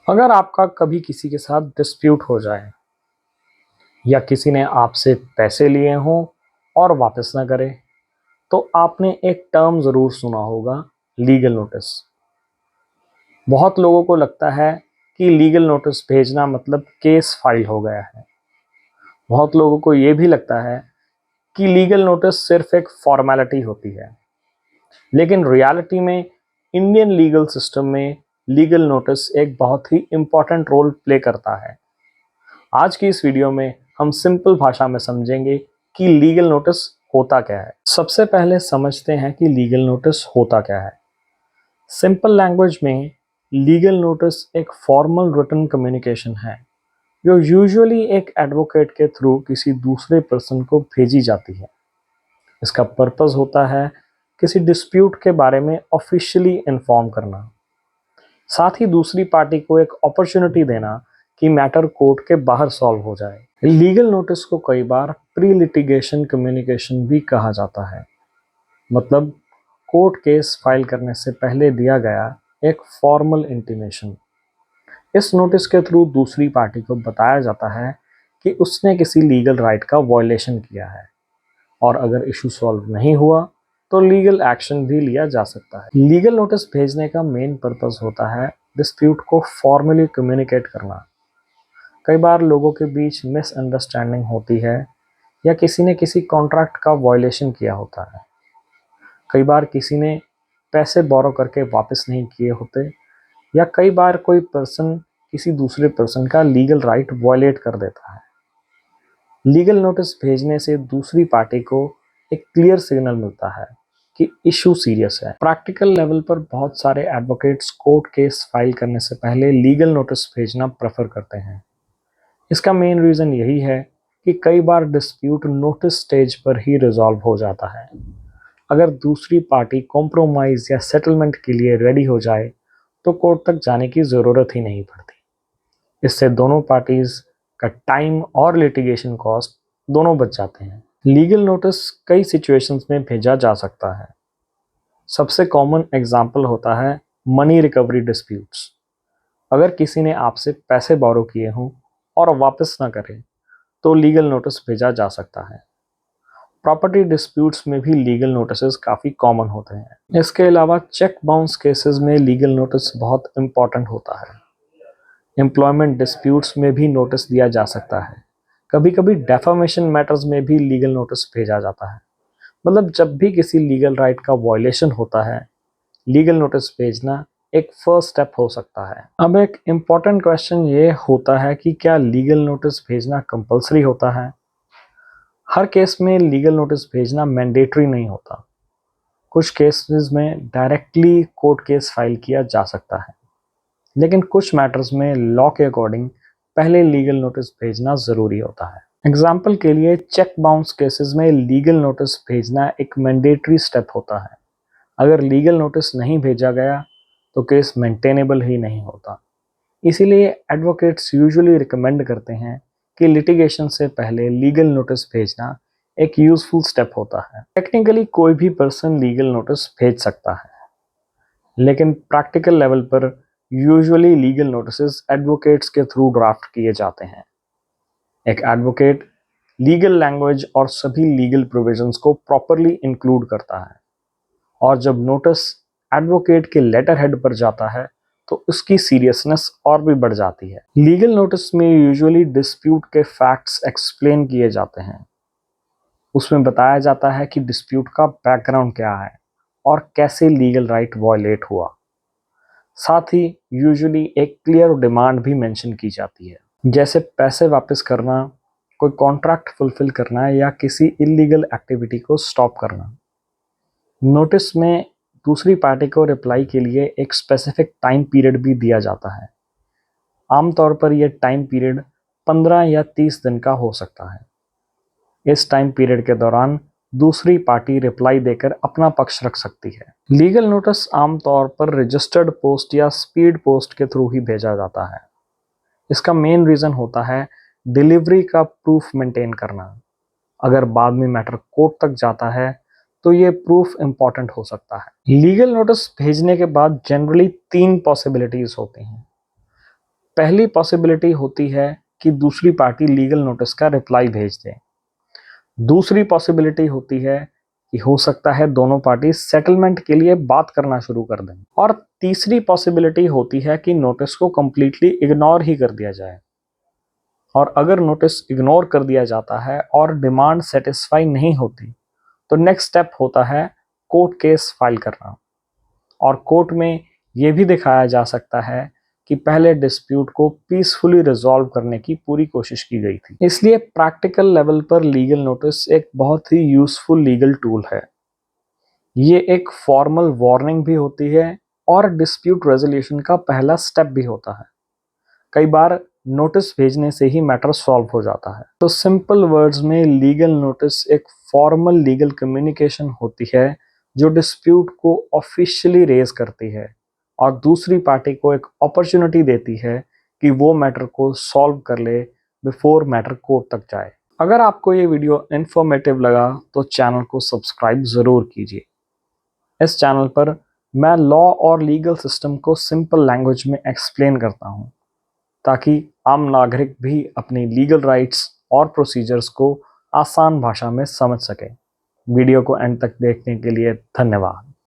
अगर आपका कभी किसी के साथ डिस्प्यूट हो जाए या किसी ने आपसे पैसे लिए हों और वापस ना करे, तो आपने एक टर्म ज़रूर सुना होगा, लीगल नोटिस। बहुत लोगों को लगता है कि लीगल नोटिस भेजना मतलब केस फाइल हो गया है। बहुत लोगों को ये भी लगता है कि लीगल नोटिस सिर्फ एक फॉर्मेलिटी होती है, लेकिन रियलिटी में इंडियन लीगल सिस्टम में लीगल नोटिस एक बहुत ही इम्पॉर्टेंट रोल प्ले करता है। आज की इस वीडियो में हम सिंपल भाषा में समझेंगे कि लीगल नोटिस होता क्या है। सबसे पहले समझते हैं कि लीगल नोटिस होता क्या है। सिंपल लैंग्वेज में लीगल नोटिस एक फॉर्मल रिटन कम्युनिकेशन है जो यूजुअली एक एडवोकेट के थ्रू किसी दूसरे पर्सन को भेजी जाती है। इसका पर्पस होता है किसी डिस्प्यूट के बारे में ऑफिशियली इन्फॉर्म करना, साथ ही दूसरी पार्टी को एक अपॉर्चुनिटी देना कि मैटर कोर्ट के बाहर सॉल्व हो जाए। लीगल नोटिस को कई बार प्री लिटिगेशन कम्युनिकेशन भी कहा जाता है, मतलब कोर्ट केस फाइल करने से पहले दिया गया एक फॉर्मल इंटीमेशन। इस नोटिस के थ्रू दूसरी पार्टी को बताया जाता है कि उसने किसी लीगल राइट का वायलेशन किया है, और अगर इशू सॉल्व नहीं हुआ तो लीगल एक्शन भी लिया जा सकता है। लीगल नोटिस भेजने का मेन पर्पस होता है डिस्प्यूट को फॉर्मली कम्युनिकेट करना। कई बार लोगों के बीच मिसअंडरस्टैंडिंग होती है या किसी ने किसी कॉन्ट्रैक्ट का वायलेशन किया होता है। कई बार किसी ने पैसे बोरो करके वापस नहीं किए होते, या कई बार कोई पर्सन किसी दूसरे पर्सन का लीगल राइट वायलेट कर देता है। लीगल नोटिस भेजने से दूसरी पार्टी को एक क्लियर सिग्नल मिलता है कि इशू सीरियस है। प्रैक्टिकल लेवल पर बहुत सारे एडवोकेट्स कोर्ट केस फाइल करने से पहले लीगल नोटिस भेजना प्रेफर करते हैं। इसका मेन रीज़न यही है कि कई बार डिस्प्यूट नोटिस स्टेज पर ही रिजॉल्व हो जाता है। अगर दूसरी पार्टी कॉम्प्रोमाइज़ या सेटलमेंट के लिए रेडी हो जाए तो कोर्ट तक जाने की ज़रूरत ही नहीं पड़ती। इससे दोनों पार्टीज़ का टाइम और लिटिगेशन कॉस्ट दोनों बच जाते हैं। लीगल नोटिस कई सिचुएशंस में भेजा जा सकता है। सबसे कॉमन एग्जाम्पल होता है मनी रिकवरी डिस्प्यूट्स। अगर किसी ने आपसे पैसे बोरो किए हों और वापस ना करें तो लीगल नोटिस भेजा जा सकता है। प्रॉपर्टी डिस्प्यूट्स में भी लीगल नोटिस काफ़ी कॉमन होते हैं। इसके अलावा चेक बाउंस केसेस में लीगल नोटिस बहुत इंपॉर्टेंट होता है। एम्प्लॉयमेंट डिस्प्यूट्स में भी नोटिस दिया जा सकता है। कभी कभी डेफामेशन मैटर्स में भी लीगल नोटिस भेजा जाता है। मतलब जब भी किसी लीगल राइट का वायलेशन होता है, लीगल नोटिस भेजना एक फर्स्ट स्टेप हो सकता है। अब एक इम्पॉर्टेंट क्वेश्चन ये होता है कि क्या लीगल नोटिस भेजना कंपलसरी होता है? हर केस में लीगल नोटिस भेजना मैंडेटरी नहीं होता। कुछ केसेस में डायरेक्टली कोर्ट केस फाइल किया जा सकता है, लेकिन कुछ मैटर्स में लॉ के अकॉर्डिंग पहले लीगल नोटिस भेजना ज़रूरी होता है। एग्जाम्पल के लिए चेक बाउंस केसेस में लीगल नोटिस भेजना एक मैंडेटरी स्टेप होता है। अगर लीगल नोटिस नहीं भेजा गया तो केस मेंटेनेबल ही नहीं होता। इसीलिए एडवोकेट्स यूजुअली रिकमेंड करते हैं कि लिटिगेशन से पहले लीगल नोटिस भेजना एक यूजफुल स्टेप होता है। टेक्निकली कोई भी पर्सन लीगल नोटिस भेज सकता है, लेकिन प्रैक्टिकल लेवल पर यूजुअली लीगल नोटिस एडवोकेट्स के थ्रू ड्राफ्ट किए जाते हैं। एक एडवोकेट लीगल लैंग्वेज और सभी लीगल प्रोविजंस को प्रॉपरली इंक्लूड करता है, और जब नोटिस एडवोकेट के लेटर हेड पर जाता है तो उसकी सीरियसनेस और भी बढ़ जाती है। लीगल नोटिस में यूजुअली डिस्प्यूट के फैक्ट्स एक्सप्लेन किए जाते हैं। उसमें बताया जाता है कि डिस्प्यूट का बैकग्राउंड क्या है और कैसे लीगल राइट वायलेट हुआ। साथ ही यूजुअली एक क्लियर डिमांड भी मेंशन की जाती है, जैसे पैसे वापस करना, कोई कॉन्ट्रैक्ट फुलफिल करना या किसी इलीगल एक्टिविटी को स्टॉप करना। नोटिस में दूसरी पार्टी को रिप्लाई के लिए एक स्पेसिफिक टाइम पीरियड भी दिया जाता है। आमतौर पर यह टाइम पीरियड 15 या 30 दिन का हो सकता है। इस टाइम पीरियड के दौरान दूसरी पार्टी रिप्लाई देकर अपना पक्ष रख सकती है। लीगल नोटिस आमतौर पर रजिस्टर्ड पोस्ट या स्पीड पोस्ट के थ्रू ही भेजा जाता है। इसका मेन रीज़न होता है डिलीवरी का प्रूफ मेंटेन करना। अगर बाद में मैटर कोर्ट तक जाता है तो ये प्रूफ इंपॉर्टेंट हो सकता है। लीगल नोटिस भेजने के बाद जनरली 3 पॉसिबिलिटीज होती हैं। पहली पॉसिबिलिटी होती है कि दूसरी पार्टी लीगल नोटिस का रिप्लाई भेज दे। दूसरी पॉसिबिलिटी होती है कि हो सकता है दोनों पार्टी सेटलमेंट के लिए बात करना शुरू कर दें। और तीसरी पॉसिबिलिटी होती है कि नोटिस को कंप्लीटली इग्नोर ही कर दिया जाए। और अगर नोटिस इग्नोर कर दिया जाता है और डिमांड सेटिस्फाई नहीं होती तो नेक्स्ट स्टेप होता है कोर्ट केस फाइल करना। और कोर्ट में ये भी दिखाया जा सकता है कि पहले डिस्प्यूट को पीसफुली रिजॉल्व करने की पूरी कोशिश की गई थी। इसलिए प्रैक्टिकल लेवल पर लीगल नोटिस एक बहुत ही यूजफुल लीगल टूल है। ये एक फॉर्मल वार्निंग भी होती है और डिस्प्यूट रेजोल्यूशन का पहला स्टेप भी होता है। कई बार नोटिस भेजने से ही मैटर सॉल्व हो जाता है। तो सिंपल वर्ड्स में लीगल नोटिस एक फॉर्मल लीगल कम्युनिकेशन होती है जो डिस्प्यूट को ऑफिशियली रेज करती है और दूसरी पार्टी को एक अपॉर्चुनिटी देती है कि वो मैटर को सॉल्व कर ले बिफोर मैटर कोर्ट तक जाए। अगर आपको ये वीडियो इन्फॉर्मेटिव लगा तो चैनल को सब्सक्राइब ज़रूर कीजिए। इस चैनल पर मैं लॉ और लीगल सिस्टम को सिंपल लैंग्वेज में एक्सप्लेन करता हूँ ताकि आम नागरिक भी अपनी लीगल राइट्स और प्रोसीजर्स को आसान भाषा में समझ सके। वीडियो को एंड तक देखने के लिए धन्यवाद।